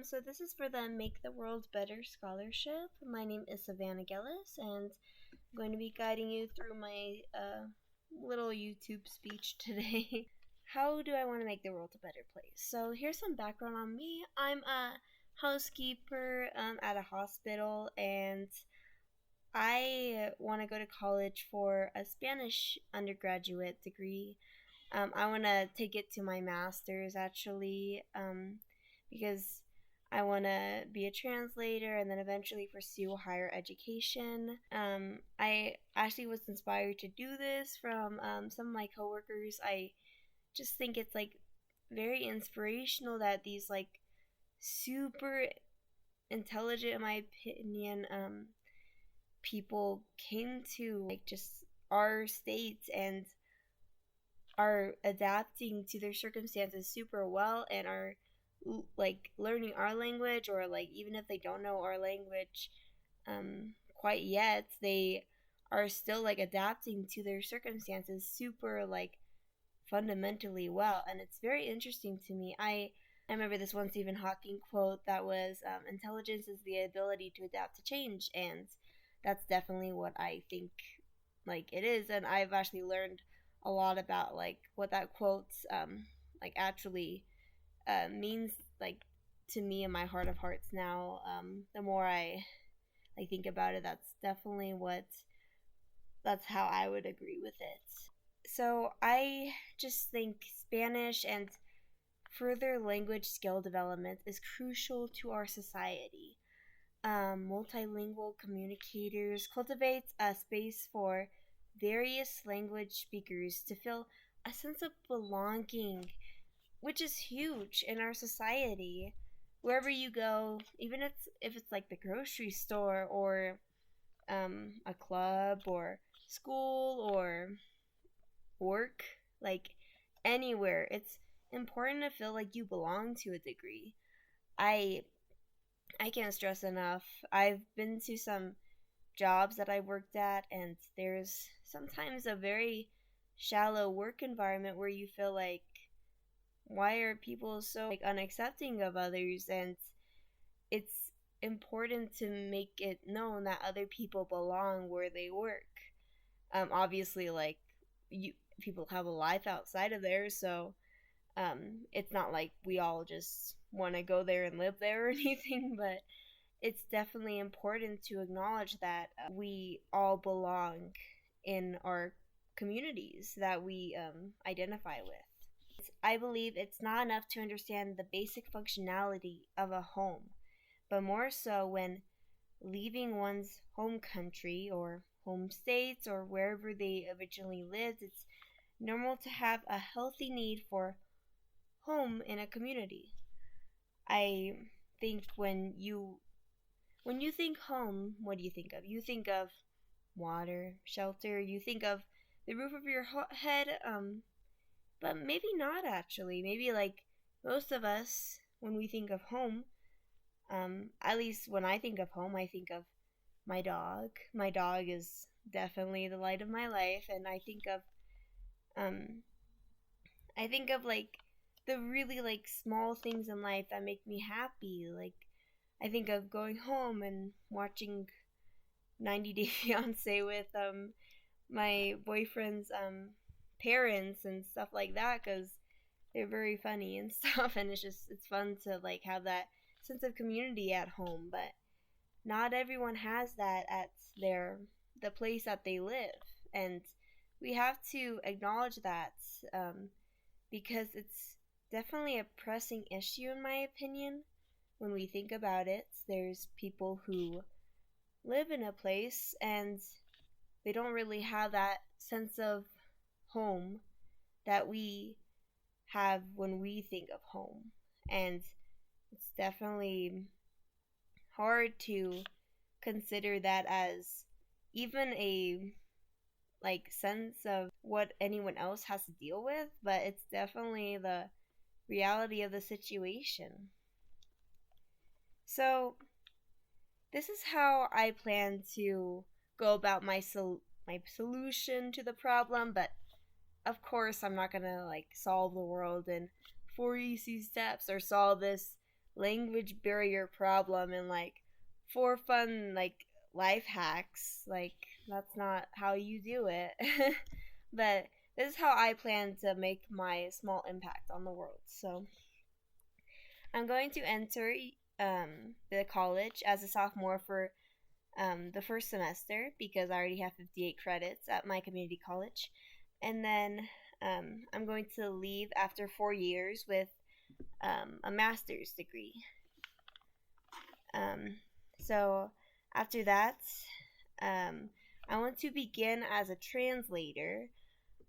So this is for the Make the World Better Scholarship. My name is Savannah Gelles, and I'm going to be guiding you through my little YouTube speech today. How do I want to make the world a better place? So here's some background on me. I'm a housekeeper at a hospital, and I want to go to college for a Spanish undergraduate degree. I want to take it to my master's actually, because I want to be a translator and then eventually pursue higher education. I actually was inspired to do this from some of my coworkers. I just think it's like very inspirational that these like super intelligent, in my opinion, people came to like just our states and are adapting to their circumstances super well and are like learning our language, or like even if they don't know our language quite yet, they are still like adapting to their circumstances super like fundamentally well. And it's very interesting to me. I remember this one Stephen Hawking quote that was, intelligence is the ability to adapt to change, and that's definitely what I think like it is. And I've actually learned a lot about like what that quote like actually means like to me in my heart of hearts now. The more I like think about it, that's how I would agree with it. So I just think Spanish and further language skill development is crucial to our society. Multilingual communicators cultivate a space for various language speakers to feel a sense of belonging, which is huge in our society. Wherever you go, even if it's like the grocery store or a club or school or work, like anywhere, it's important to feel like you belong to a degree. I I can't stress enough. I've been to some jobs that I worked at, and there's sometimes a very shallow work environment where you feel like, why are people so like unaccepting of others? And it's important to make it known that other people belong where they work. Obviously, like you people have a life outside of there, so it's not like we all just want to go there and live there or anything, but it's definitely important to acknowledge that we all belong in our communities that we identify with. I believe it's not enough to understand the basic functionality of a home, but more so when leaving one's home country or home states or wherever they originally lived, it's normal to have a healthy need for home in a community. I think when you think home, what do you think of? You think of water, shelter, you think of the roof over your head, but maybe not actually. Maybe like most of us, when we think of home, at least when I think of home, I think of my dog. My dog is definitely the light of my life, and um, I think of like the really like small things in life that make me happy. Like I think of going home and watching 90 Day Fiance with my boyfriend's parents and stuff like that, because they're very funny and stuff, and it's fun to like have that sense of community at home. But not everyone has that at the place that they live, and we have to acknowledge that, because it's definitely a pressing issue in my opinion. When we think about it, there's people who live in a place and they don't really have that sense of home that we have when we think of home. And it's definitely hard to consider that as even a like sense of what anyone else has to deal with, but it's definitely the reality of the situation. So, this is how I plan to go about my solution to the problem, but of course I'm not going to like solve the world in 4 easy steps or solve this language barrier problem and like for fun like life hacks. Like that's not how you do it. But this is how I plan to make my small impact on the world. So I'm going to enter the college as a sophomore for the first semester because I already have 58 credits at my community college. And then I'm going to leave after 4 years with a master's degree. Um, so after that, um, I want to begin as a translator.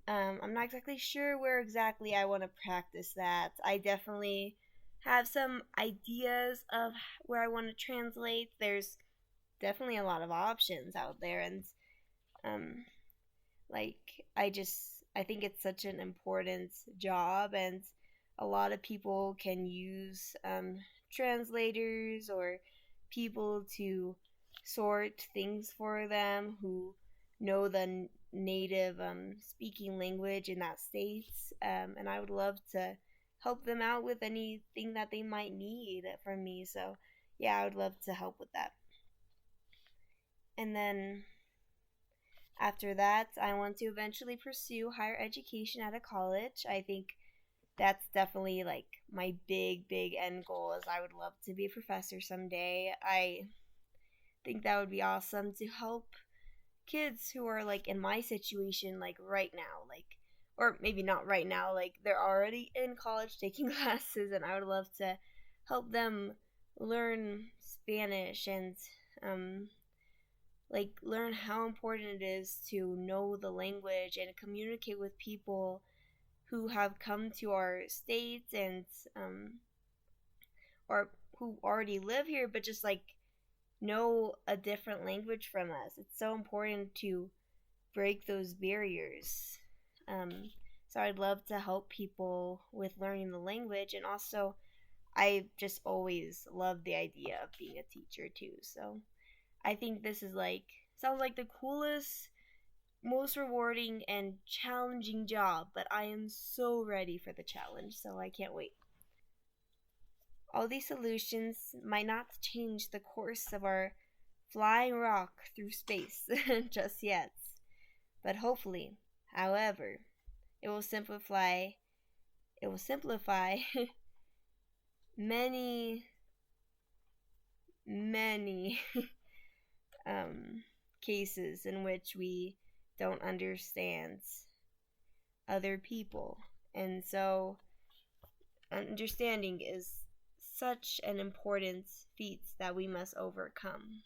I'm not exactly sure where exactly I want to practice that. I definitely have some ideas of where I want to translate. There's definitely a lot of options out there, and um, like I think it's such an important job, and a lot of people can use translators or people to sort things for them who know the native speaking language in that state. And I would love to help them out with anything that they might need from me. So yeah, I would love to help with that. And then after that, I want to eventually pursue higher education at a college. I think that's definitely like my big end goal is I would love to be a professor someday. I think that would be awesome to help kids who are like in my situation like right now, like or maybe not right now, like they're already in college taking classes and I would love to help them learn Spanish and um like learn how important it is to know the language and communicate with people who have come to our state and or who already live here but just like know a different language from us. It's so important to break those barriers. Um, so I'd love to help people with learning the language, and also I just always loved the idea of being a teacher too. So I think this is like sounds like the coolest, most rewarding and challenging job, but I am so ready for the challenge, so I can't wait. All these solutions might not change the course of our flying rock through space just yet, but hopefully, however, it will simplify it will simplify many many cases in which we don't understand other people. And so understanding is such an important feat that we must overcome.